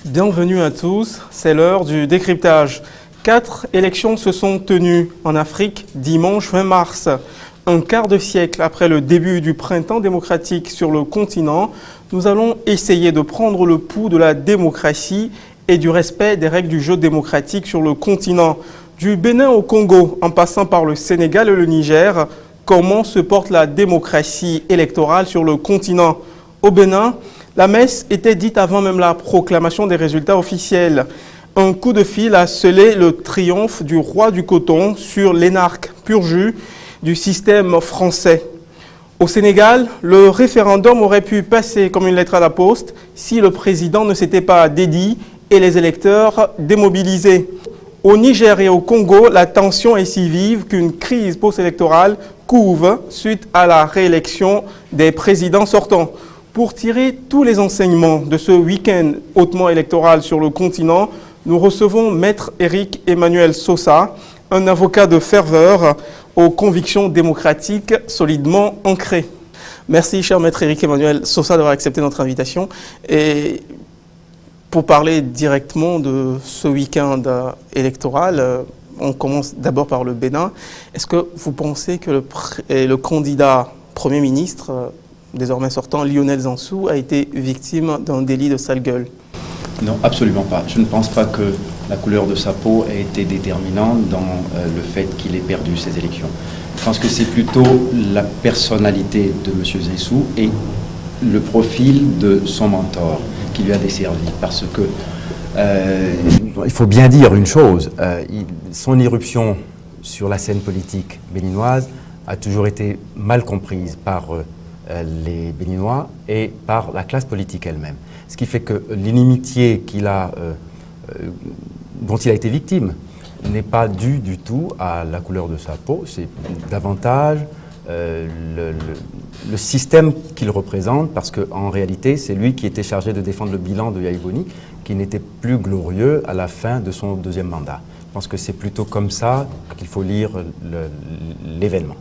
Bienvenue à tous, c'est l'heure du décryptage. 4 élections se sont tenues en Afrique dimanche 20 mars. Un quart de siècle après le début du printemps démocratique sur le continent, nous allons essayer de prendre le pouls de la démocratie et du respect des règles du jeu démocratique sur le continent. Du Bénin au Congo, en passant par le Sénégal et le Niger, comment se porte la démocratie électorale sur le continent? Au Bénin, la messe était dite avant même la proclamation des résultats officiels. Un coup de fil a scellé le triomphe du roi du coton sur l'énarque pur jus du système français. Au Sénégal, le référendum aurait pu passer comme une lettre à la poste si le président ne s'était pas dédié et les électeurs démobilisés. Au Niger et au Congo, la tension est si vive qu'une crise post-électorale couve suite à la réélection des présidents sortants. Pour tirer tous les enseignements de ce week-end hautement électoral sur le continent, nous recevons Maître Éric Emmanuel Sosa, un avocat de ferveur aux convictions démocratiques solidement ancrées. Merci, cher Maître Éric Emmanuel Sosa, d'avoir accepté notre invitation. Et pour parler directement de ce week-end électoral, on commence d'abord par le Bénin. Est-ce que vous pensez que le candidat Premier ministre désormais sortant, Lionel Zinsou, a été victime d'un délit de sale gueule? Non, absolument pas. Je ne pense pas que la couleur de sa peau ait été déterminante dans le fait qu'il ait perdu ces élections. Je pense que c'est plutôt la personnalité de M. Zinsou et le profil de son mentor qui lui a desservi. Parce que, il faut bien dire une chose, son irruption sur la scène politique béninoise a toujours été mal comprise par les Béninois et par la classe politique elle-même. Ce qui fait que l'inimitié dont il a été victime n'est pas due du tout à la couleur de sa peau, c'est davantage le système qu'il représente, parce qu'en réalité, c'est lui qui était chargé de défendre le bilan de Yahya Boni, qui n'était plus glorieux à la fin de son deuxième mandat. Je pense que c'est plutôt comme ça qu'il faut lire l'événement.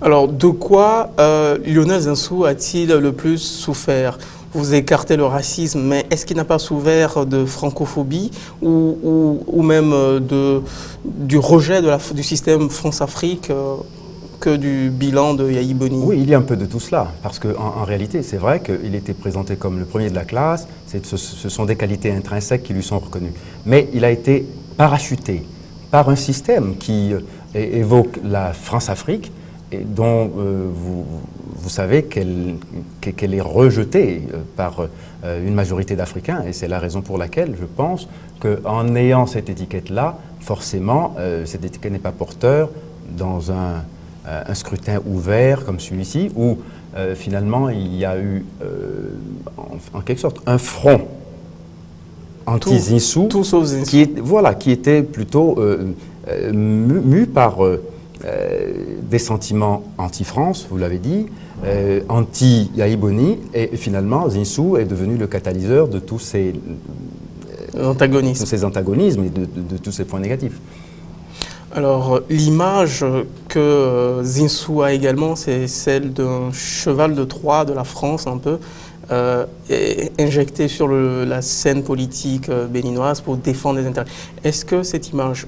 Alors, de quoi Lionel Zinsou a-t-il le plus souffert? Vous écartez le racisme, mais est-ce qu'il n'a pas souffert de francophobie ou même du rejet du système France-Afrique que du bilan de Yahya Boni? Oui, il y a un peu de tout cela, parce qu'en réalité, c'est vrai qu'il était présenté comme le premier de la classe, ce sont des qualités intrinsèques qui lui sont reconnues. Mais il a été parachuté par un système qui évoque la France-Afrique, et dont vous savez qu'elle est rejetée par une majorité d'Africains. Et c'est la raison pour laquelle je pense qu'en ayant cette étiquette-là, forcément, cette étiquette n'est pas porteur dans un scrutin ouvert comme celui-ci, où finalement il y a eu, en quelque sorte, un front anti-Zinsou qui était plutôt mu par des sentiments anti-France, vous l'avez dit, anti-Yahya Boni, et finalement Zinsou est devenu le catalyseur de tous ces antagonismes et de tous ces points négatifs. Alors, l'image que Zinsou a également, c'est celle d'un cheval de Troie de la France, un peu, injecté sur la scène politique béninoise pour défendre les intérêts. Est-ce que cette image,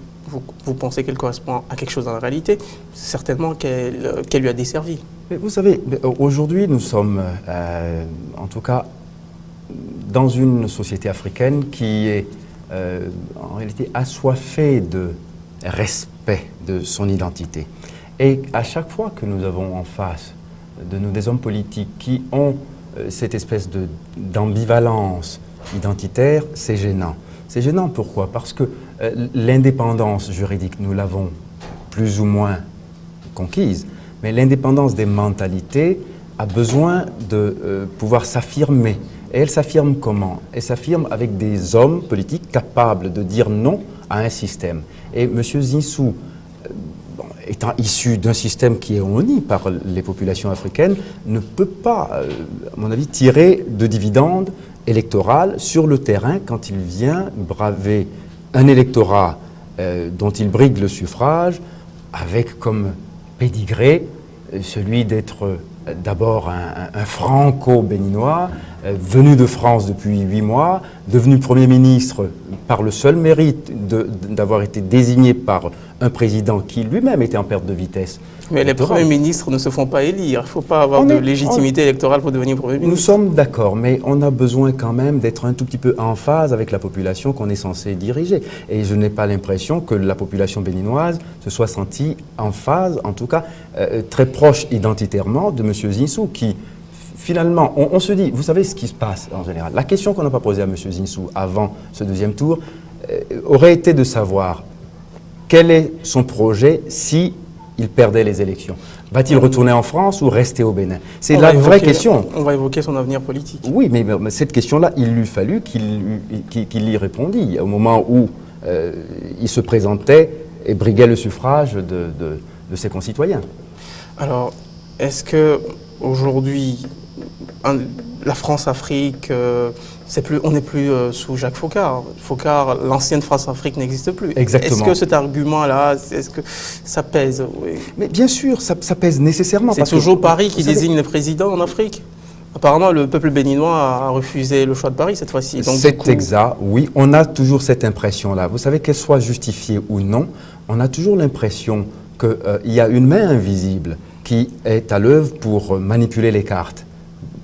vous pensez qu'elle correspond à quelque chose dans la réalité? Certainement qu'elle lui a desservi. Mais vous savez, aujourd'hui, nous sommes, en tout cas, dans une société africaine qui est, en réalité, assoiffée de respect de son identité. Et à chaque fois que nous avons en face de nous des hommes politiques qui ont cette espèce d'ambivalence identitaire, c'est gênant. C'est gênant pourquoi? Parce que l'indépendance juridique, nous l'avons plus ou moins conquise, mais l'indépendance des mentalités a besoin de pouvoir s'affirmer. Et elle s'affirme comment? Elle s'affirme avec des hommes politiques capables de dire non à un système. Et M. Zinsou, étant issu d'un système qui est honni par les populations africaines, ne peut pas, à mon avis, tirer de dividendes électorales sur le terrain quand il vient braver un électorat dont il brigue le suffrage, avec comme pédigré celui d'être d'abord un franco-béninois, venu de France depuis 8 mois, devenu Premier ministre par le seul mérite d'avoir été désigné par un président qui lui-même était en perte de vitesse. Mais les premiers ministres ne se font pas élire. Il ne faut pas avoir de légitimité électorale pour devenir Premier ministre. Nous sommes d'accord, mais on a besoin quand même d'être un tout petit peu en phase avec la population qu'on est censé diriger. Et je n'ai pas l'impression que la population béninoise se soit sentie en phase, en tout cas très proche identitairement de M. Zinsou, qui finalement, on se dit, vous savez ce qui se passe en général. La question qu'on n'a pas posée à M. Zinsou avant ce deuxième tour aurait été de savoir quel est son projet si il perdait les élections. Va-t-il retourner en France ou rester au Bénin? C'est la vraie question. On va évoquer son avenir politique. Oui, mais cette question-là, il lui fallut qu'il y répondît au moment où il se présentait et briguait le suffrage de ses concitoyens. Alors, est-ce qu'aujourd'hui, la France-Afrique, on n'est plus sous Jacques Foccart. L'ancienne France-Afrique n'existe plus. Exactement. Est-ce que cet argument-là, est-ce que ça pèse? Oui. Mais bien sûr, ça pèse nécessairement. C'est toujours Paris qui désigne le président en Afrique. Apparemment, le peuple béninois a refusé le choix de Paris cette fois-ci. C'est exact, oui. On a toujours cette impression-là. Vous savez, qu'elle soit justifiée ou non, on a toujours l'impression qu'il y a une main invisible qui est à l'œuvre pour manipuler les cartes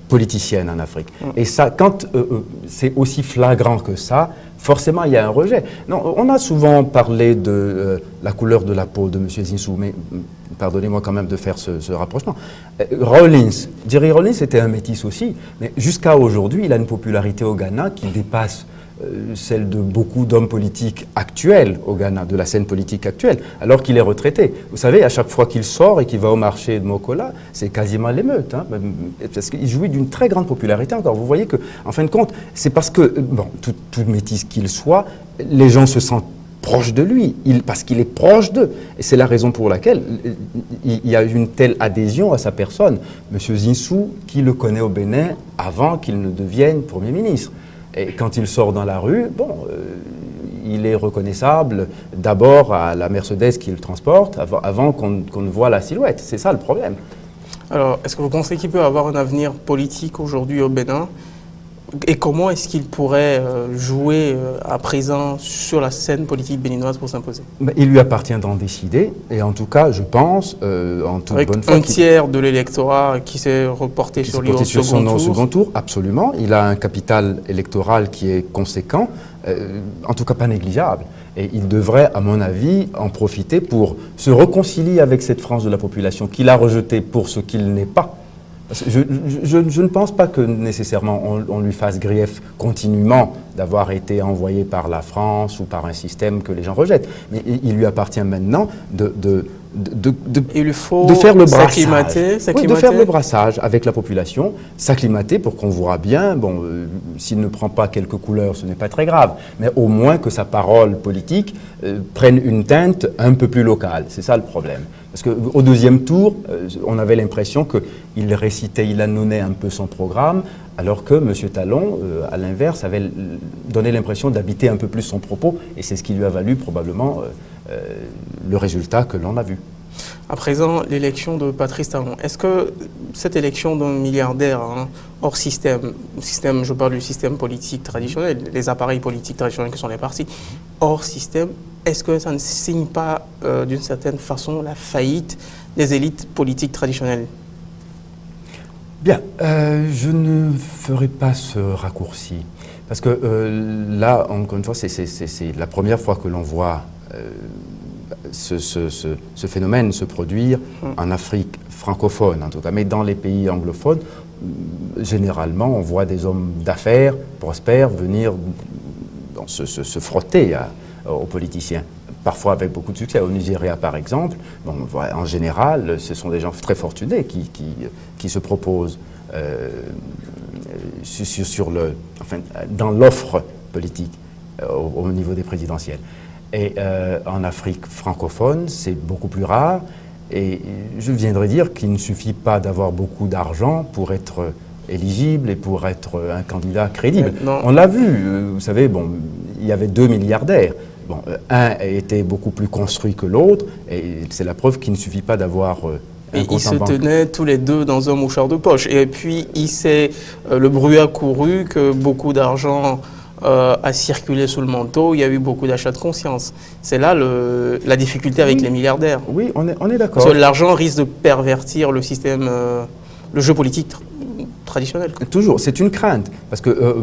politicienne en Afrique. Et ça, quand c'est aussi flagrant que ça, forcément, il y a un rejet. Non, on a souvent parlé de la couleur de la peau de M. Zinsou, mais pardonnez-moi quand même de faire ce rapprochement. Jerry Rawlings était un métis aussi, mais jusqu'à aujourd'hui, il a une popularité au Ghana qui dépasse celle de beaucoup d'hommes politiques actuels au Ghana, de la scène politique actuelle, alors qu'il est retraité. Vous savez, à chaque fois qu'il sort et qu'il va au marché de Mokola, c'est quasiment l'émeute, hein, parce qu'il jouit d'une très grande popularité encore. Vous voyez qu'en fin de compte, c'est parce que, bon, tout métis qu'il soit, les gens se sentent proches de lui, parce qu'il est proche d'eux. Et c'est la raison pour laquelle il y a une telle adhésion à sa personne. Monsieur Zinsou, qui le connaît au Bénin avant qu'il ne devienne Premier ministre. Et quand il sort dans la rue, bon, il est reconnaissable d'abord à la Mercedes qui le transporte, avant qu'on ne voit la silhouette. C'est ça le problème. Alors, est-ce que vous pensez qu'il peut avoir un avenir politique aujourd'hui au Bénin? Et comment est-ce qu'il pourrait jouer à présent sur la scène politique béninoise pour s'imposer? Il lui appartient d'en décider. Et en tout cas, je pense, en toute bonne foi... Un tiers de l'électorat qui s'est reporté sur lui au second tour. Absolument. Il a un capital électoral qui est conséquent, en tout cas pas négligeable. Et il devrait, à mon avis, en profiter pour se réconcilier avec cette frange de la population qu'il a rejetée pour ce qu'il n'est pas. Je ne pense pas que nécessairement on lui fasse grief continuellement d'avoir été envoyé par la France ou par un système que les gens rejettent. Mais il lui appartient maintenant de faire le brassage. Oui, de faire le brassage avec la population, s'acclimater pour qu'on voit bien, bon, s'il ne prend pas quelques couleurs, ce n'est pas très grave, mais au moins que sa parole politique prenne une teinte un peu plus locale. C'est ça le problème. Parce qu'au deuxième tour, on avait l'impression qu'il récitait, il annonnait un peu son programme, alors que M. Talon, à l'inverse, avait donné l'impression d'habiter un peu plus son propos, et c'est ce qui lui a valu probablement le résultat que l'on a vu. À présent, l'élection de Patrice Talon, est-ce que cette élection d'un milliardaire hors système, je parle du système politique traditionnel, les appareils politiques traditionnels que sont les partis, hors système, est-ce que ça ne signe pas d'une certaine façon la faillite des élites politiques traditionnelles? Bien, je ne ferai pas ce raccourci, parce que là, encore une fois, c'est la première fois que l'on voit ce phénomène se produire en Afrique francophone, en tout cas, mais dans les pays anglophones, généralement, on voit des hommes d'affaires prospères venir se frotter aux politiciens, parfois avec beaucoup de succès. Au Nigeria, par exemple, bon, en général, ce sont des gens très fortunés qui se proposent dans l'offre politique au niveau des présidentielles. Et en Afrique francophone, c'est beaucoup plus rare. Et je viendrais dire qu'il ne suffit pas d'avoir beaucoup d'argent pour être éligible et pour être un candidat crédible. On l'a vu, vous savez, bon, il y avait 2 milliardaires. Bon, un était beaucoup plus construit que l'autre, et c'est la preuve qu'il ne suffit pas d'avoir Et ils se tenaient tous les deux dans un mouchoir de poche. Et puis, le bruit a couru que beaucoup d'argent a circulé sous le manteau. Il y a eu beaucoup d'achats de conscience. C'est là la difficulté avec les milliardaires. Oui, on est d'accord. Parce que l'argent risque de pervertir le système, le jeu politique traditionnel. Toujours, c'est une crainte. Parce que,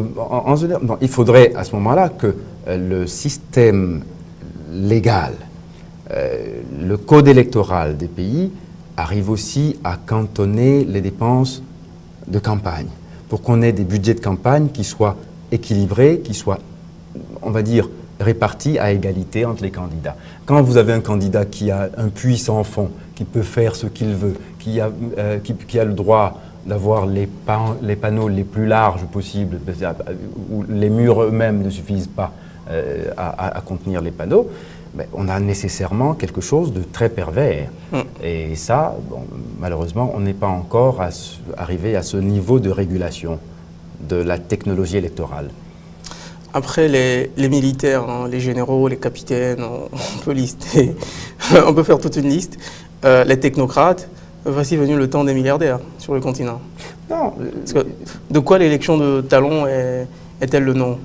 il faudrait à ce moment-là que le système légal, le code électoral des pays arrive aussi à cantonner les dépenses de campagne pour qu'on ait des budgets de campagne qui soient équilibrés, qui soient, on va dire, répartis à égalité entre les candidats. Quand vous avez un candidat qui a un puits sans fond, qui peut faire ce qu'il veut, qui a le droit d'avoir les panneaux les plus larges possibles, où les murs eux-mêmes ne suffisent pas à contenir les panneaux, ben, on a nécessairement quelque chose de très pervers. Et ça, bon, malheureusement, on n'est pas encore arrivé à ce niveau de régulation de la technologie électorale. Après, les militaires, hein, les généraux, les capitaines, on peut lister, on peut faire toute une liste. Les technocrates, voici venu le temps des milliardaires sur le continent. Non. De quoi l'élection de Talon est-elle le nom?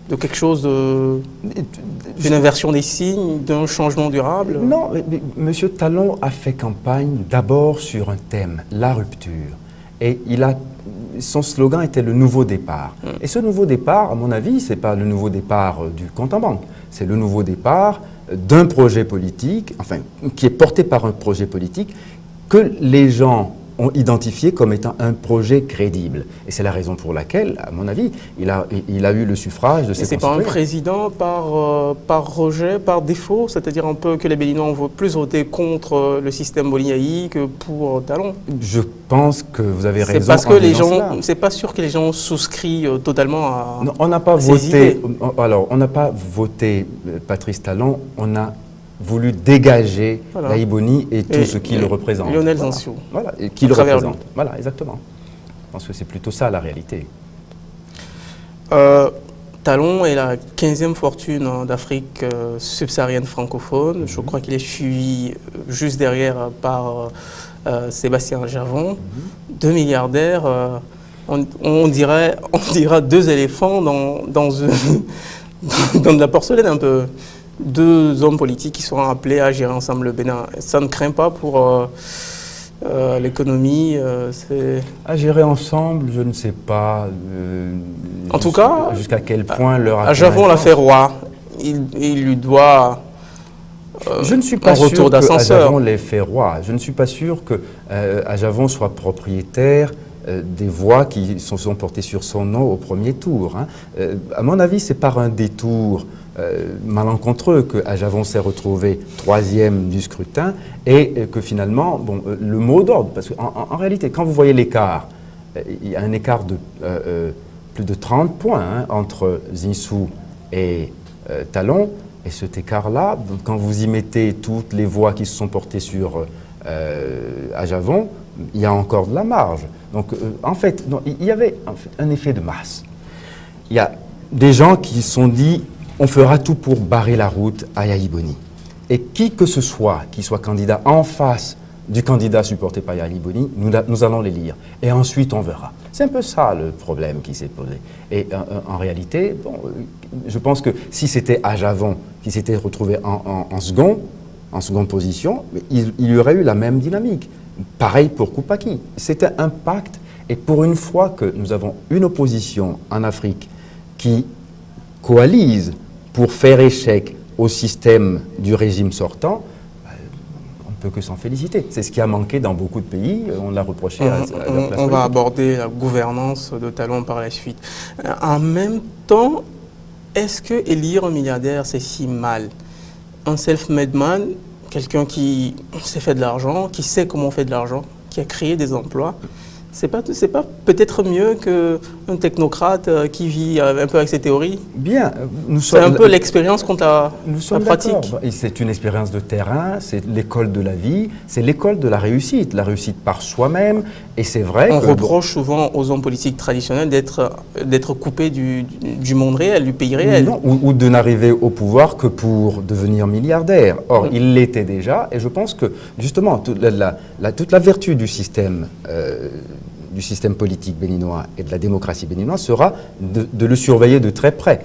De quelque chose d'une inversion des signes, d'un changement durable? Non, M. Talon a fait campagne d'abord sur un thème, la rupture. Et son slogan était le nouveau départ. Et ce nouveau départ, à mon avis, ce n'est pas le nouveau départ du compte en banque. C'est le nouveau départ d'un projet politique, enfin, qui est porté par un projet politique que les gens ont identifié comme étant un projet crédible. Et c'est la raison pour laquelle, à mon avis, il a eu le suffrage de ses concitoyens. C'est pas un président par rejet, par défaut, c'est-à-dire un peu que les Béninois ont plus voté contre le système Boliaï que pour Talon? Je pense que vous avez raison. C'est parce que les gens, c'est pas sûr que les gens ont souscrit totalement à. Non, on n'a pas voté. Alors, on n'a pas voté Patrice Talon. On a voulu dégager la Iboni et tout ce qui le représente. Lionel Zanciou. Voilà, et qui le représente. Voilà, exactement. Je pense que c'est plutôt ça la réalité. Talon est la 15e fortune d'Afrique subsaharienne francophone. Je crois qu'il est suivi juste derrière par Sébastien Ajavon. 2 milliardaires. On dira 2 éléphants dans de la porcelaine un peu. 2 hommes politiques qui seront appelés à gérer ensemble le Bénin. Ça ne craint pas pour l'économie À gérer ensemble, je ne sais pas. En tout cas, jusqu'à quel point leur Ajavon l'a fait roi. Il lui doit je ne suis pas sûr retour d'ascenseur. Ajavon l'ait fait roi. Je ne suis pas sûr que Ajavon soit propriétaire des voix qui sont portées sur son nom au premier tour. Hein. À mon avis, c'est par un détour malencontreux que Ajavon s'est retrouvé 3e du scrutin et que finalement, bon, le mot d'ordre, parce qu'en réalité, quand vous voyez l'écart, il y a un écart de plus de 30 points hein, entre Zinsou et Talon, et cet écart-là, quand vous y mettez toutes les voix qui se sont portées sur Ajavon, il y a encore de la marge. Donc, en fait, non, il y avait un effet de masse. Il y a des gens qui se sont dit on fera tout pour barrer la route à Yaya Iboni. Et qui que ce soit, qui soit candidat en face du candidat supporté par Yaya Iboni, nous allons les lire. Et ensuite, on verra. C'est un peu ça le problème qui s'est posé. Et en réalité, bon, je pense que si c'était Ajavon qui s'était retrouvé en seconde position, il y aurait eu la même dynamique. Pareil pour Koupaki. C'était un pacte. Et pour une fois que nous avons une opposition en Afrique qui coalise pour faire échec au système du régime sortant, on ne peut que s'en féliciter. C'est ce qui a manqué dans beaucoup de pays. On l'a reproché à on va aborder la gouvernance de Talon par la suite. En même temps, est-ce que élire un milliardaire, c'est si mal? Un self-made man, quelqu'un qui s'est fait de l'argent, qui sait comment on fait de l'argent, qui a créé des emplois, C'est pas peut-être mieux qu'un technocrate qui vit un peu avec ses théories? Bien, c'est un peu l'expérience contre la pratique. C'est une expérience de terrain, c'est l'école de la vie, c'est l'école de la réussite par soi-même. Et c'est vrai on reproche souvent aux hommes politiques traditionnels d'être coupés du monde réel, du pays réel. Non, ou de n'arriver au pouvoir que pour devenir milliardaire. Or, il l'était déjà, et je pense que justement, toute la vertu du système politique béninois et de la démocratie béninoise sera de le surveiller de très près.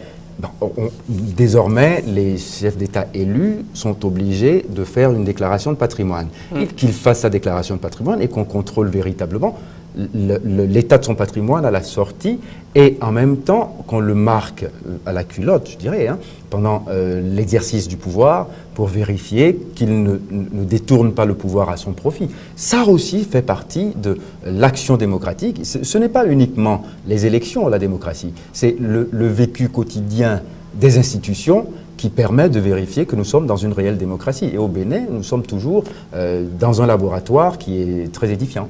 Désormais, les chefs d'État élus sont obligés de faire une déclaration de patrimoine. Qu'ils fassent sa déclaration de patrimoine et qu'on contrôle véritablement l'état de son patrimoine à la sortie et en même temps qu'on le marque à la culotte, je dirais, pendant l'exercice du pouvoir pour vérifier qu'il ne détourne pas le pouvoir à son profit. Ça aussi fait partie de l'action démocratique. Ce n'est pas uniquement les élections, la démocratie, c'est le vécu quotidien des institutions qui permet de vérifier que nous sommes dans une réelle démocratie. Et au Bénin, nous sommes toujours dans un laboratoire qui est très édifiant.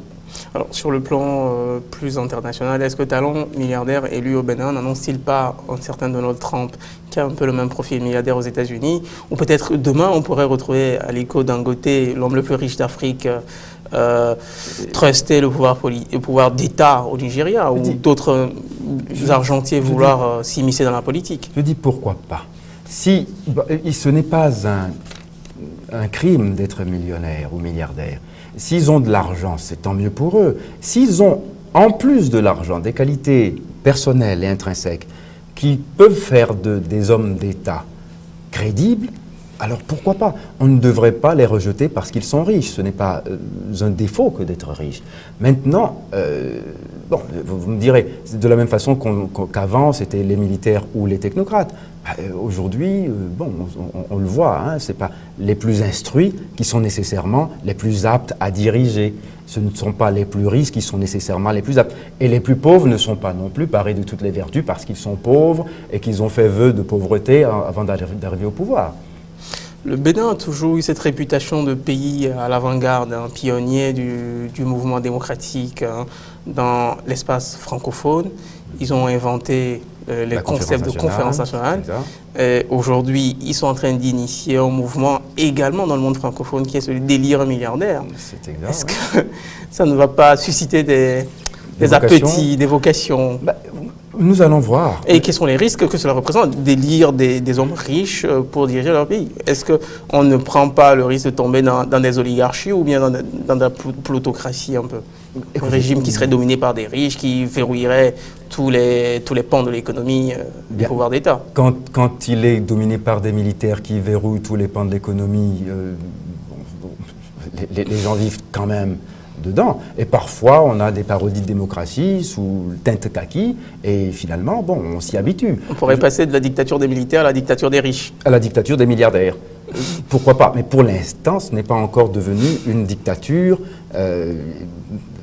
Alors, sur le plan plus international, est-ce que Talon, milliardaire élu au Bénin, n'annonce-t-il pas un certain Donald Trump qui a un peu le même profil milliardaire aux États-Unis? Ou peut-être demain, on pourrait retrouver Aliko Dangote, l'homme le plus riche d'Afrique, truster le pouvoir d'État au Nigeria, ou d'autres argentiers vouloir s'immiscer dans la politique? Je dis pourquoi pas. Si ce n'est pas un crime d'être millionnaire ou milliardaire. S'ils ont de l'argent, c'est tant mieux pour eux. S'ils ont, en plus de l'argent, des qualités personnelles et intrinsèques qui peuvent faire des hommes d'État crédibles, alors pourquoi pas? On ne devrait pas les rejeter parce qu'ils sont riches. Ce n'est pas un défaut que d'être riche. Maintenant, vous me direz, de la même façon qu'avant, c'était les militaires ou les technocrates. Aujourd'hui, on le voit, ce n'est pas les plus instruits qui sont nécessairement les plus aptes à diriger. Ce ne sont pas les plus riches qui sont nécessairement les plus aptes. Et les plus pauvres ne sont pas non plus parés de toutes les vertus parce qu'ils sont pauvres et qu'ils ont fait vœu de pauvreté avant d'arriver au pouvoir. Le Bénin a toujours eu cette réputation de pays à l'avant-garde, un pionnier du mouvement démocratique dans l'espace francophone. Ils ont inventé les concepts de conférence nationale. Aujourd'hui, ils sont en train d'initier un mouvement également dans le monde francophone qui est celui d'élire milliardaire. Est-ce que ça ne va pas susciter des appétits, des vocations? Nous allons voir. Et quels sont les risques que cela représente d'élire des hommes riches pour diriger leur pays? Est-ce qu'on ne prend pas le risque de tomber dans des oligarchies ou bien dans de la plutocratie un peu? Un régime qui serait dominé par des riches, qui verrouillerait tous les pans de l'économie du pouvoir d'État. Quand il est dominé par des militaires qui verrouillent tous les pans de l'économie, les gens vivent quand même dedans. Et parfois, on a des parodies de démocratie sous teinte kaki, et finalement, on s'y habitue. On pourrait passer de la dictature des militaires à la dictature des riches. À la dictature des milliardaires. Pourquoi pas? Mais pour l'instant, ce n'est pas encore devenu une dictature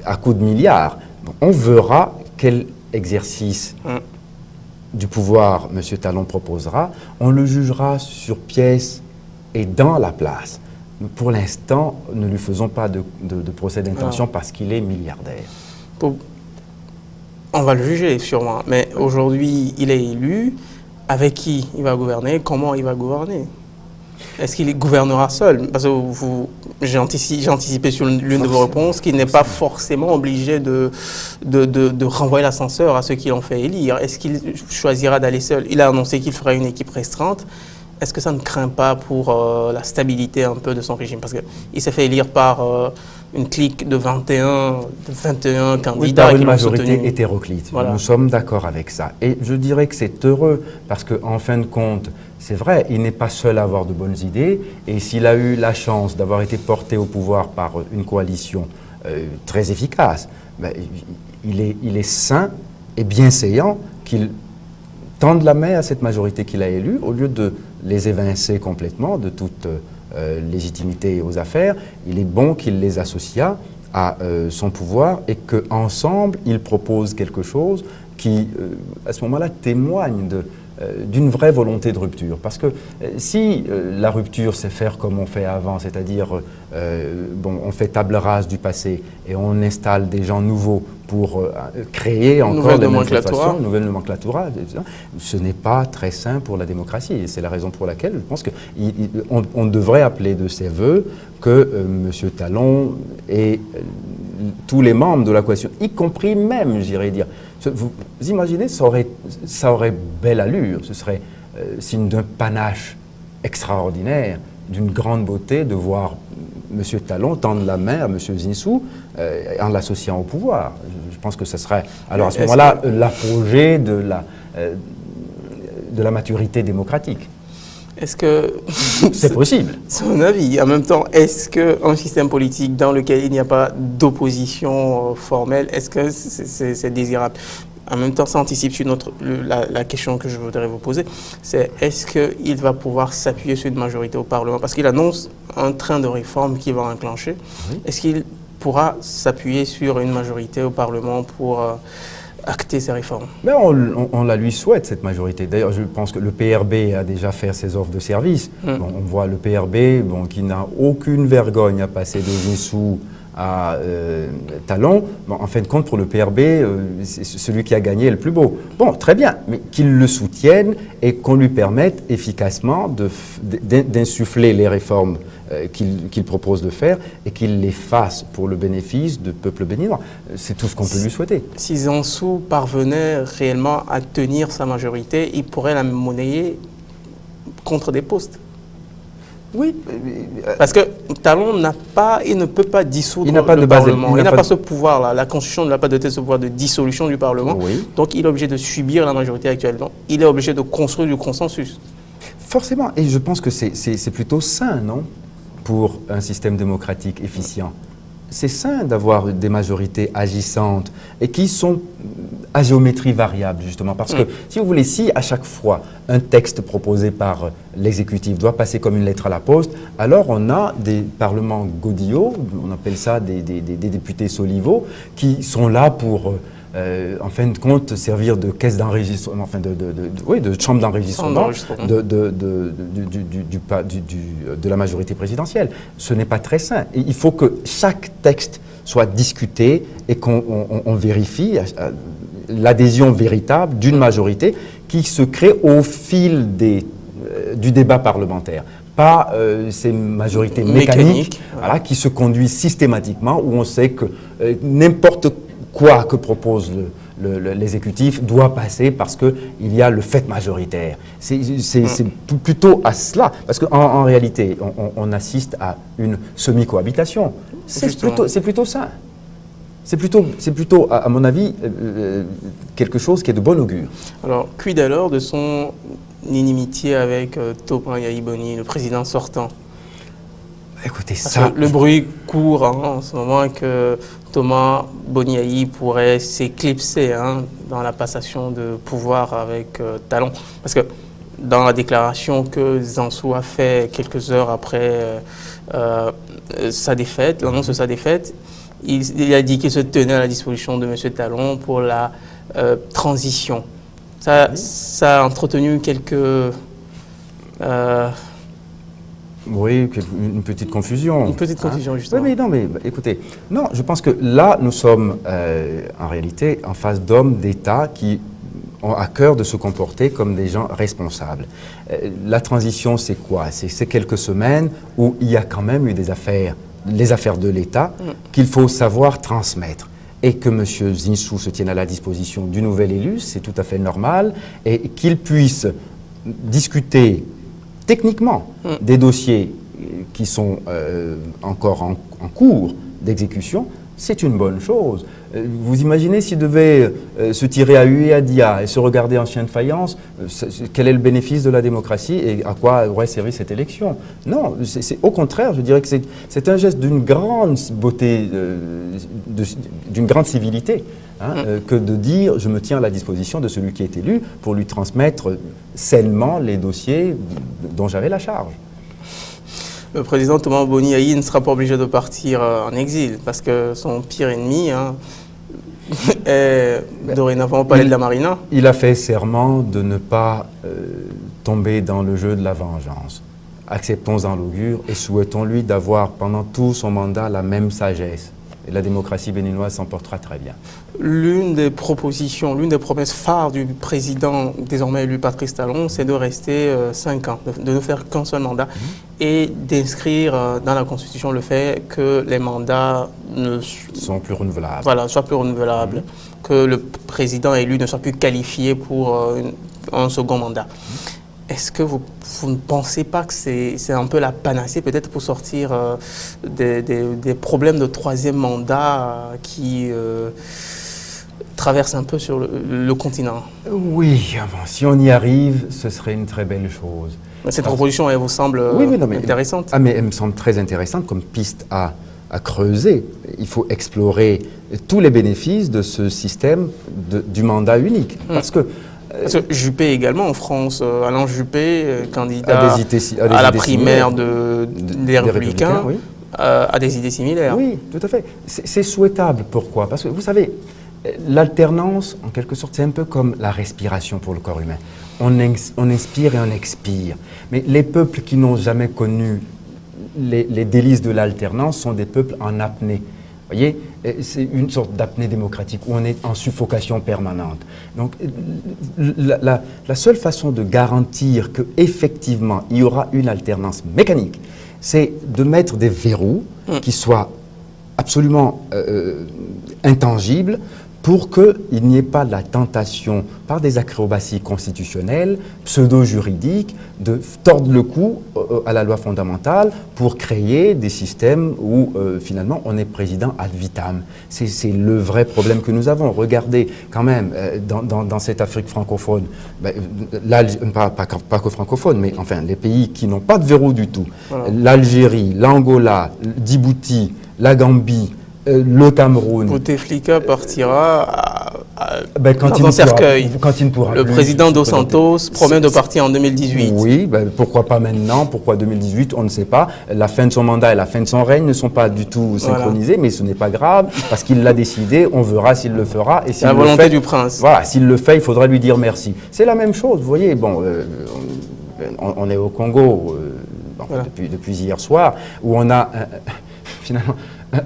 à coups de milliards. On verra quel exercice du pouvoir M. Talon proposera. On le jugera sur pièce et dans la place. Pour l'instant, ne lui faisons pas de procès d'intention parce qu'il est milliardaire. On va le juger sûrement, mais aujourd'hui, il est élu. Avec qui il va gouverner? Comment il va gouverner? Est-ce qu'il gouvernera seul? Parce que j'ai anticipé sur l'une de vos réponses qu'il n'est pas forcément obligé de renvoyer l'ascenseur à ceux qui l'ont fait élire. Est-ce qu'il choisira d'aller seul? Il a annoncé qu'il ferait une équipe restreinte. Est-ce que ça ne craint pas pour la stabilité un peu de son régime? Parce qu'il s'est fait élire par une clique de 21 candidats. Oui, par une majorité hétéroclite. Voilà. Nous sommes d'accord avec ça. Et je dirais que c'est heureux parce qu'en fin de compte, c'est vrai, il n'est pas seul à avoir de bonnes idées. Et s'il a eu la chance d'avoir été porté au pouvoir par une coalition très efficace, il est sain et bienséant qu'il tende la main à cette majorité qu'il a élue, au lieu de les évincer complètement de toute légitimité aux affaires. Il est bon qu'il les associe à son pouvoir et qu'ensemble, ils proposent quelque chose qui, à ce moment-là, témoigne d'une vraie volonté de rupture. Parce que si la rupture, c'est faire comme on fait avant, c'est-à-dire on fait table rase du passé et on installe des gens nouveaux pour créer encore des manifestations, une nouvelle nomenclatura, ce n'est pas très sain pour la démocratie. Et c'est la raison pour laquelle je pense qu'on devrait appeler de ses voeux que M. Talon et tous les membres de la coalition, y compris même, j'irais dire, vous imaginez, ça aurait belle allure, ce serait signe d'un panache extraordinaire, d'une grande beauté de voir M. Talon tendre la main à M. Zinsou en l'associant au pouvoir. Je pense que ce serait, alors à ce moment-là, l'apogée de la maturité démocratique. Est-ce que... c'est possible. C'est mon avis. En même temps, est-ce qu'un système politique dans lequel il n'y a pas d'opposition formelle, est-ce que c'est désirable? En même temps, ça anticipe sur la question que je voudrais vous poser, c'est est-ce qu'il va pouvoir s'appuyer sur une majorité au Parlement? Parce qu'il annonce un train de réforme qui va enclencher. Oui. Est-ce qu'il pourra s'appuyer sur une majorité au Parlement pour acter ces réformes? Mais on la lui souhaite, cette majorité. D'ailleurs, je pense que le PRB a déjà fait ses offres de service. Bon, on voit le PRB qui n'a aucune vergogne à passer de Zinsou à Talon. Bon, en fin de compte, pour le PRB, c'est celui qui a gagné est le plus beau. Bon, très bien, mais qu'il le soutienne et qu'on lui permette efficacement d'insuffler les réformes qu'il propose de faire et qu'il les fasse pour le bénéfice du peuple béninois. C'est tout ce qu'on peut lui souhaiter. Si Zinsou parvenait réellement à tenir sa majorité, il pourrait la monnayer contre des postes. Oui. Parce que Talon n'a pas, il ne peut pas dissoudre le Parlement. Il n'a pas ce pouvoir-là. La Constitution ne l'a pas doté ce pouvoir de dissolution du Parlement. Oui. Donc il est obligé de subir la majorité actuelle. Donc il est obligé de construire du consensus. Forcément. Et je pense que c'est plutôt sain, non, pour un système démocratique efficient. C'est sain d'avoir des majorités agissantes et qui sont à géométrie variable, justement. Parce que, si vous voulez, si à chaque fois un texte proposé par l'exécutif doit passer comme une lettre à la poste, alors on a des parlements godillots, on appelle ça des députés solivaux, qui sont là pour, en fin de compte, servir de caisse d'enregistrement, enfin de chambre d'enregistrement de la majorité présidentielle. Ce n'est pas très sain. Et il faut que chaque texte soit discuté et qu'on vérifie l'adhésion véritable d'une majorité qui se crée au fil du débat parlementaire. Pas ces majorités mécaniques voilà, qui se conduisent systématiquement, où on sait que n'importe quoi que propose l'exécutif doit passer parce qu'il y a le fait majoritaire. C'est plutôt à cela, parce qu'en réalité, on assiste à une semi-cohabitation. C'est plutôt ça. C'est plutôt, à mon avis, quelque chose qui est de bon augure. Alors, quid alors de son inimitié avec Thomas Yahi Boni, le président sortant? Écoutez, parce que le bruit court en ce moment que Thomas Boni Yahi pourrait s'éclipser dans la passation de pouvoir avec Talon. Parce que dans la déclaration que Zinsou a fait quelques heures après sa défaite, l'annonce de sa défaite, il a dit qu'il se tenait à la disposition de M. Talon pour la transition. Ça a entretenu quelques... oui, une petite confusion. Une petite confusion, justement. Oui, mais écoutez, non, je pense que là, nous sommes en réalité en face d'hommes d'État qui ont à cœur de se comporter comme des gens responsables. La transition, c'est quoi? C'est quelques semaines où il y a quand même eu des affaires, les affaires de l'État, qu'il faut savoir transmettre. Et que M. Zinsou se tienne à la disposition du nouvel élu, c'est tout à fait normal, et qu'il puisse discuter techniquement des dossiers qui sont encore en cours d'exécution, c'est une bonne chose. Vous imaginez s'il devait se tirer à huée à dia et se regarder en chien de faïence, quel est le bénéfice de la démocratie et à quoi aurait servi cette élection? Non, au contraire, je dirais que c'est un geste d'une grande beauté, d'une grande civilité, que de dire je me tiens à la disposition de celui qui est élu pour lui transmettre sainement les dossiers dont j'avais la charge. Le président Thomas Boni Yahi ne sera pas obligé de partir en exil parce que son pire ennemi, est dorénavant au palais de la Marina. Il a fait serment de ne pas tomber dans le jeu de la vengeance. Acceptons-en l'augure et souhaitons-lui d'avoir pendant tout son mandat la même sagesse. Et la démocratie béninoise s'en portera très bien. L'une des propositions, l'une des promesses phares du président désormais élu Patrice Talon, c'est de rester 5 ans, de ne faire qu'un seul mandat et d'inscrire dans la Constitution le fait que les mandats ne sont plus renouvelables. Voilà, soient plus renouvelables, que le président élu ne soit plus qualifié pour un second mandat. Est-ce que vous ne pensez pas que c'est un peu la panacée peut-être pour sortir des problèmes de troisième mandat qui traversent un peu sur le continent? Oui, si on y arrive, ce serait une très belle chose. Cette proposition, elle vous semble intéressante? Mais elle me semble très intéressante comme piste à creuser. Il faut explorer tous les bénéfices de ce système du mandat unique. Parce que Juppé également en France, Alain Juppé, candidat à la primaire des Républicains, oui. A des idées similaires. Oui, tout à fait. C'est souhaitable. Pourquoi? Parce que vous savez, l'alternance, en quelque sorte, c'est un peu comme la respiration pour le corps humain. On inspire et on expire. Mais les peuples qui n'ont jamais connu les délices de l'alternance sont des peuples en apnée. Vous voyez, c'est une sorte d'apnée démocratique où on est en suffocation permanente. Donc, la seule façon de garantir qu'effectivement, il y aura une alternance mécanique, c'est de mettre des verrous qui soient absolument intangibles pour qu'il n'y ait pas la tentation, par des acrobaties constitutionnelles, pseudo-juridiques, de tordre le cou à la loi fondamentale pour créer des systèmes où, finalement, on est président ad vitam. C'est le vrai problème que nous avons. Regardez, quand même, dans cette Afrique francophone, pas que francophone, mais enfin, les pays qui n'ont pas de verrou du tout, voilà. L'Algérie, l'Angola, Djibouti, la Gambie, le Cameroun. Bouteflika partira dans un cercueil. Quand il ne pourra le plus, président Dos Santos promet de partir en 2018. Oui, pourquoi pas maintenant? Pourquoi 2018? On ne sait pas. La fin de son mandat et la fin de son règne ne sont pas du tout synchronisées, mais ce n'est pas grave, parce qu'il l'a décidé, on verra s'il le fera. Et la volonté du prince. Voilà, s'il le fait, il faudra lui dire merci. C'est la même chose, vous voyez. Bon, on est au Congo depuis hier soir, où on a finalement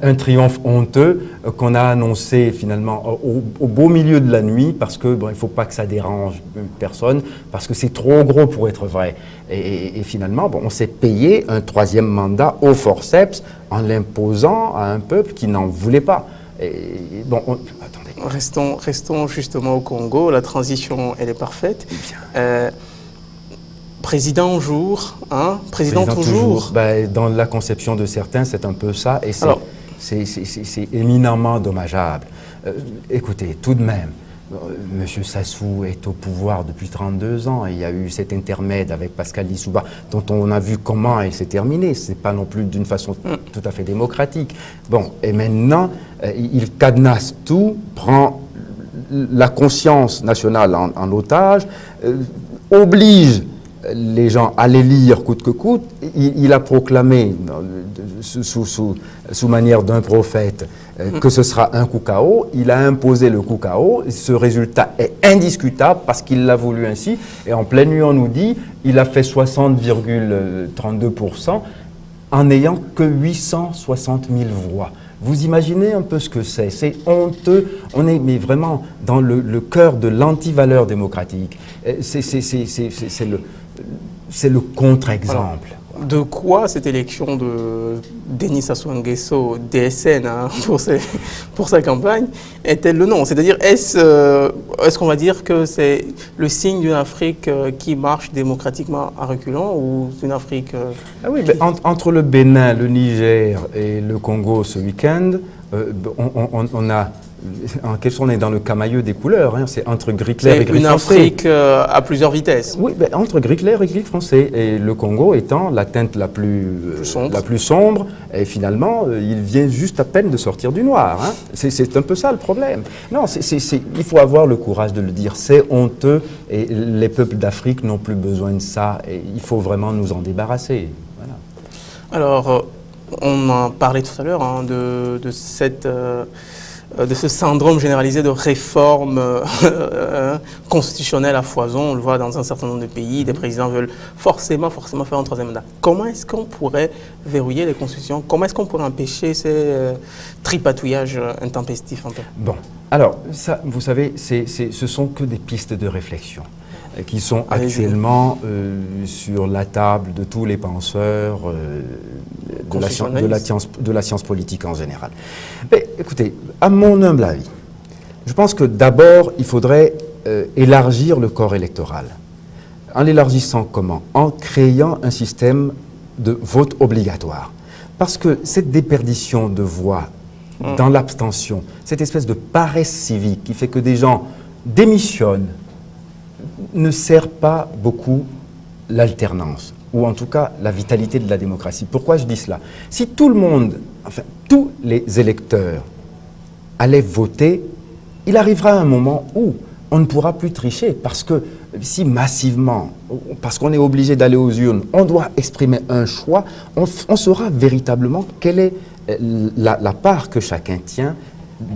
un triomphe honteux qu'on a annoncé finalement au beau milieu de la nuit parce que il ne faut pas que ça dérange personne, parce que c'est trop gros pour être vrai. Et finalement, on s'est payé un troisième mandat au forceps en l'imposant à un peuple qui n'en voulait pas. Attendez. Restons justement au Congo. La transition, elle est parfaite. Président jour, hein? Président toujours. Dans la conception de certains, c'est un peu ça, et c'est éminemment dommageable. Écoutez, tout de même, M. Sassou est au pouvoir depuis 32 ans. Il y a eu cet intermède avec Pascal Lissouba, dont on a vu comment il s'est terminé. Ce n'est pas non plus d'une façon tout à fait démocratique. Bon, et maintenant, il cadenasse tout, prend la conscience nationale en otage, oblige les gens à les lire coûte que coûte. Il a proclamé, sous manière d'un prophète, que ce sera un coup KO. Il a imposé le coup KO. Ce résultat est indiscutable parce qu'il l'a voulu ainsi. Et en pleine nuit, on nous dit il a fait 60,32% en n'ayant que 860 000 voix. Vous imaginez un peu ce que c'est. C'est honteux. On est mais vraiment dans le cœur de l'anti-valeur démocratique. C'est le contre-exemple. Alors, de quoi cette élection de Denis Sassou Nguesso, DSN, pour sa campagne, est-elle le nom? C'est-à-dire, est-ce qu'on va dire que c'est le signe d'une Afrique qui marche démocratiquement à reculons, ou d'une Afrique... entre le Bénin, le Niger et le Congo ce week-end, on a... En quelque sorte, on est dans le camailleux des couleurs. Hein. C'est entre gris clair et gris foncé. C'est une Afrique à plusieurs vitesses. Oui, entre gris clair et gris foncé. Et le Congo étant la teinte la plus sombre. Et finalement, il vient juste à peine de sortir du noir. Hein. C'est un peu ça le problème. Non, il faut avoir le courage de le dire. C'est honteux et les peuples d'Afrique n'ont plus besoin de ça. Et il faut vraiment nous en débarrasser. Voilà. Alors, on en parlait tout à l'heure de cette... de ce syndrome généralisé de réforme constitutionnelle à foison. On le voit dans un certain nombre de pays, des présidents veulent forcément faire un troisième mandat. Comment est-ce qu'on pourrait verrouiller les constitutions? Comment est-ce qu'on pourrait empêcher ces tripatouillages intempestifs un peu? Bon, alors, ça, vous savez, ce sont que des pistes de réflexion qui sont actuellement sur la table de tous les penseurs de la science politique en général. Mais écoutez, à mon humble avis, je pense que d'abord, il faudrait élargir le corps électoral. En l'élargissant comment? En créant un système de vote obligatoire. Parce que cette déperdition de voix dans l'abstention, cette espèce de paresse civique qui fait que des gens démissionnent, ne sert pas beaucoup l'alternance, ou en tout cas la vitalité de la démocratie. Pourquoi je dis cela? Si tout le monde, enfin tous les électeurs allaient voter, il arrivera un moment où on ne pourra plus tricher, parce que si massivement, parce qu'on est obligé d'aller aux urnes, on doit exprimer un choix, on saura véritablement quelle est la part que chacun tient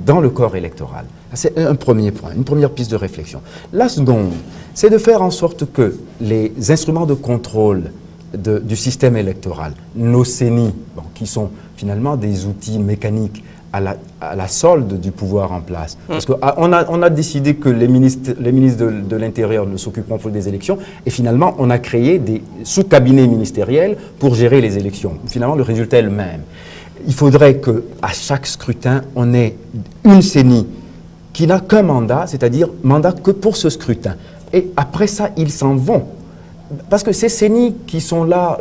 dans le corps électoral. C'est un premier point, une première piste de réflexion. La seconde, c'est de faire en sorte que les instruments de contrôle du système électoral, nos CENI, qui sont finalement des outils mécaniques à la solde du pouvoir en place. Parce qu'on a décidé que les ministres de l'Intérieur ne s'occuperont plus des élections, et finalement, on a créé des sous-cabinets ministériels pour gérer les élections. Finalement, le résultat est le même. Il faudrait qu'à chaque scrutin, on ait une CENI qui n'a qu'un mandat, c'est-à-dire mandat que pour ce scrutin. Et après ça, ils s'en vont. Parce que ces CENI qui sont là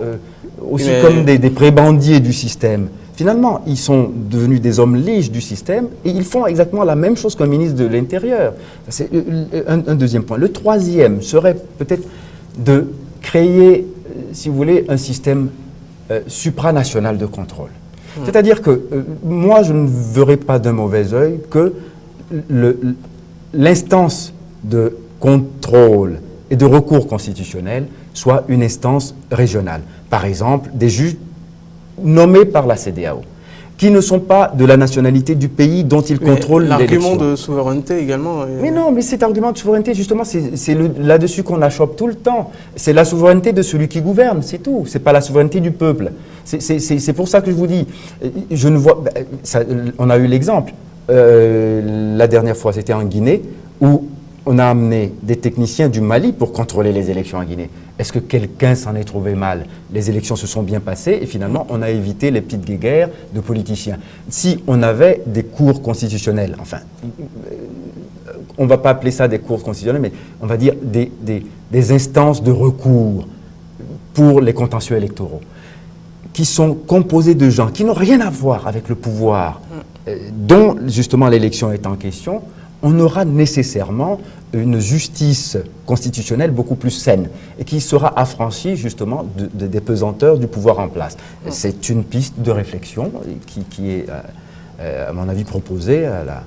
aussi comme des prébendiers du système, finalement, ils sont devenus des hommes liges du système et ils font exactement la même chose qu'un ministre de l'Intérieur. C'est un deuxième point. Le troisième serait peut-être de créer, si vous voulez, un système supranational de contrôle. C'est-à-dire que moi, je ne verrai pas d'un mauvais œil que l'instance de contrôle et de recours constitutionnel soit une instance régionale. Par exemple, des juges nommés par la CEDEAO, qui ne sont pas de la nationalité du pays dont ils contrôlent l'élection. L'argument de souveraineté également. Mais non, mais cet argument de souveraineté, justement, c'est là-dessus qu'on achoppe tout le temps. C'est la souveraineté de celui qui gouverne, c'est tout. C'est pas la souveraineté du peuple. C'est pour ça que je vous dis, je ne vois, on a eu l'exemple, la dernière fois, c'était en Guinée, où on a amené des techniciens du Mali pour contrôler les élections en Guinée. Est-ce que quelqu'un s'en est trouvé mal? Les élections se sont bien passées et finalement, on a évité les petites guéguerres de politiciens. Si on avait des cours constitutionnels, enfin, on ne va pas appeler ça des cours constitutionnels, mais on va dire des instances de recours pour les contentieux électoraux, qui sont composées de gens qui n'ont rien à voir avec le pouvoir, dont justement l'élection est en question, on aura nécessairement une justice constitutionnelle beaucoup plus saine et qui sera affranchie justement des pesanteurs du pouvoir en place. C'est une piste de réflexion qui est, à mon avis, proposée à la...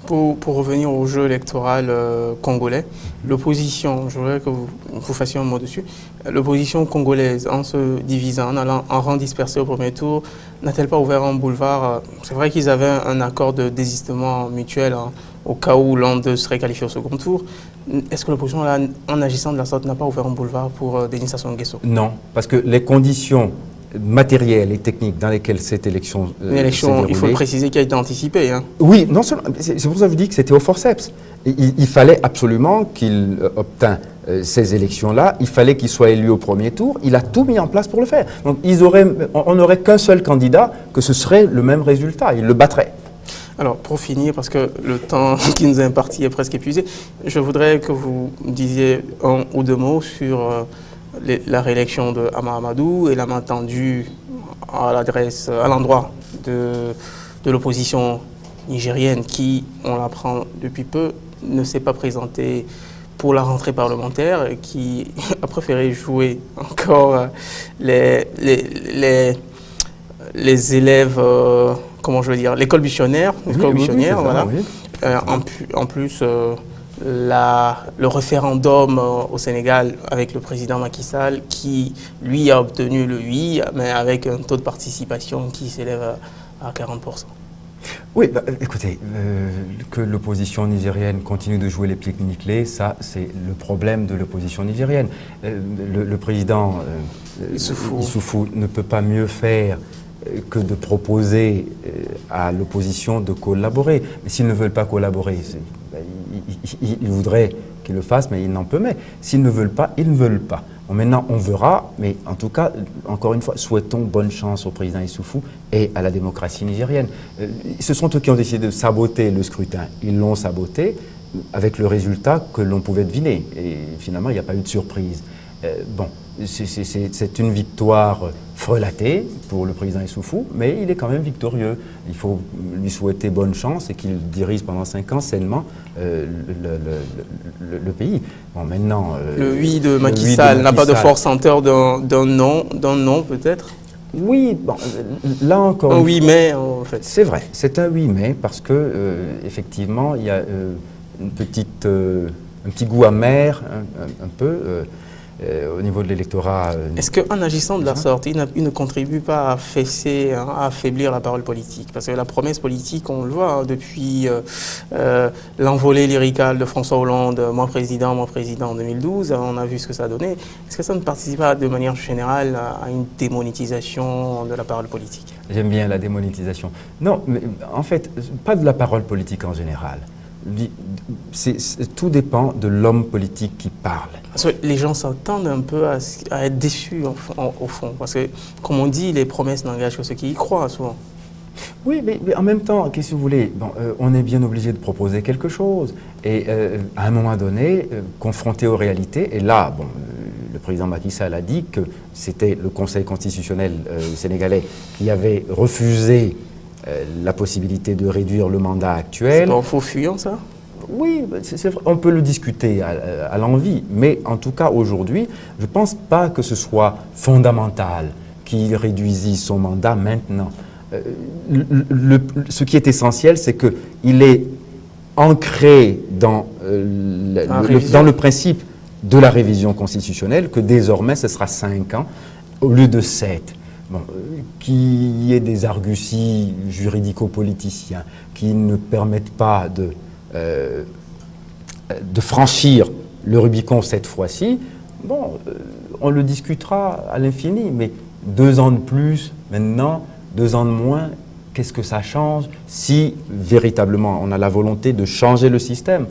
Pour revenir au jeu électoral congolais, l'opposition, je voudrais que vous fassiez un mot dessus, l'opposition congolaise, en se divisant, en allant en rang dispersé au premier tour, n'a-t-elle pas ouvert un boulevard? C'est vrai qu'ils avaient un accord de désistement mutuel au cas où l'un d'eux serait qualifié au second tour. Est-ce que l'opposition, en agissant de la sorte, n'a pas ouvert un boulevard pour Denis Sassou Nguesso? Non, parce que les conditions matérielles et techniques dans lesquelles cette élection l'élection, il faut le préciser, qui a été anticipée. Hein. Oui, non seulement, c'est pour ça que je dis que c'était au forceps. Il fallait absolument qu'il obtint ces élections-là, il fallait qu'il soit élu au premier tour, il a tout mis en place pour le faire. Donc on n'aurait qu'un seul candidat, que ce serait le même résultat, il le battrait. Alors, pour finir, parce que le temps qui nous est imparti est presque épuisé, je voudrais que vous disiez un ou deux mots sur la réélection de Hama Amadou et la main tendue à l'endroit de l'opposition nigérienne qui, on l'apprend depuis peu, ne s'est pas présentée pour la rentrée parlementaire et qui a préféré jouer encore les élèves, comment je veux dire, l'école buissonnière, voilà. Oui. En plus, le référendum au Sénégal avec le président Macky Sall qui, lui, a obtenu le oui, mais avec un taux de participation qui s'élève à 40%. Oui, écoutez, que l'opposition nigérienne continue de jouer les pieds nickelés, ça c'est le problème de l'opposition nigérienne. Le président Issoufou ne peut pas mieux faire que de proposer à l'opposition de collaborer. Mais s'ils ne veulent pas collaborer, ils voudraient qu'ils le fassent, mais ils n'en peuvent pas. S'ils ne veulent pas, ils ne veulent pas. Bon, maintenant, on verra, mais en tout cas, encore une fois, souhaitons bonne chance au président Issoufou et à la démocratie nigérienne. Ce sont eux qui ont décidé de saboter le scrutin. Ils l'ont saboté avec le résultat que l'on pouvait deviner. Et finalement, il n'y a pas eu de surprise. Bon, c'est une victoire frelatée pour le président Issoufou, mais il est quand même victorieux. Il faut lui souhaiter bonne chance et qu'il dirige pendant 5 ans sainement le pays. Bon, maintenant, le oui de Macky Sall n'a pas de force en terre d'un non peut-être. Oui, bon, là encore. Un 8 mai, en fait. C'est vrai, c'est un 8 mai parce que effectivement, il y a un petit goût amer, un peu. Au niveau de l'électorat. Est-ce qu'en agissant de la sorte, il ne contribue pas à affaisser, à affaiblir la parole politique? Parce que la promesse politique, on le voit, depuis l'envolée lyricale de François Hollande, moi président en 2012, on a vu ce que ça a donné. Est-ce que ça ne participe pas de manière générale à une démonétisation de la parole politique? J'aime bien la démonétisation. Non, mais en fait, pas de la parole politique en général. Tout dépend de l'homme politique qui parle. Parce que les gens s'attendent un peu à être déçus au fond. Parce que, comme on dit, les promesses n'engagent que ceux qui y croient souvent. Oui, mais en même temps, qu'est-ce que vous voulez, bon, on est bien obligé de proposer quelque chose. Et à un moment donné, confronté aux réalités, et là, bon, le président Macky Sall a dit que c'était le Conseil constitutionnel sénégalais qui avait refusé la possibilité de réduire le mandat actuel. C'est pas un faux fuyant, ça? Oui, on peut le discuter à l'envi, mais en tout cas aujourd'hui, je ne pense pas que ce soit fondamental qu'il réduisisse son mandat maintenant. Ce qui est essentiel, c'est qu'il est ancré dans le principe de la révision constitutionnelle, que désormais ce sera 5 ans au lieu de 7. Bon, qu'il y ait des arguties juridico-politiciens qui ne permettent pas de franchir le Rubicon cette fois-ci, bon, on le discutera à l'infini, mais 2 ans de plus maintenant, 2 ans de moins, qu'est-ce que ça change si véritablement on a la volonté de changer le système?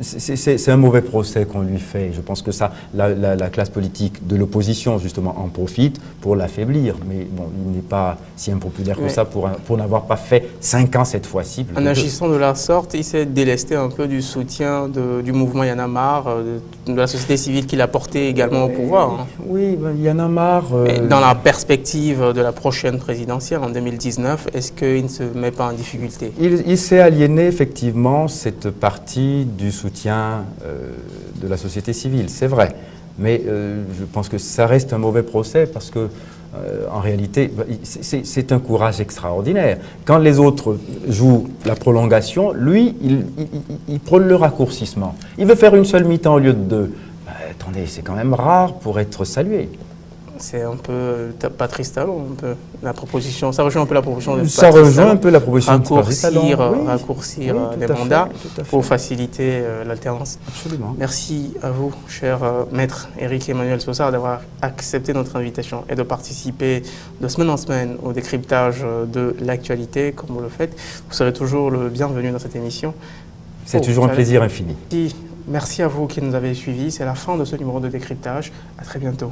C'est un mauvais procès qu'on lui fait. Je pense que ça, la classe politique de l'opposition, justement, en profite pour l'affaiblir. Mais bon, il n'est pas si impopulaire que ça pour n'avoir pas fait 5 ans cette fois-ci. En agissant de la sorte, il s'est délesté un peu du soutien du mouvement Y en a marre, de la société civile qu'il a porté également au pouvoir. Hein. Oui, Y en a marre. Dans la perspective de la prochaine présidentielle en 2019, est-ce qu'il ne se met pas en difficulté? Il s'est aliéné effectivement cette partie du soutien de la société civile, c'est vrai. Mais je pense que ça reste un mauvais procès parce que, en réalité, c'est un courage extraordinaire. Quand les autres jouent la prolongation, lui, il prône le raccourcissement. Il veut faire une seule mi-temps au lieu de 2. Attendez, c'est quand même rare pour être salué. C'est un peu Patrice Talon, un peu la proposition. Ça rejoint un peu la proposition de Patrice Talon. Ça rejoint Talon. un peu la proposition de Patrice Talon. Raccourcir les mandats pour faciliter l'alternance. Absolument. Merci à vous, cher maître Éric Emmanuel Sossard, d'avoir accepté notre invitation et de participer de semaine en semaine au décryptage de l'actualité, comme vous le faites. Vous serez toujours le bienvenu dans cette émission. C'est toujours un plaisir infini. Merci à vous qui nous avez suivis. C'est la fin de ce numéro de décryptage. À très bientôt.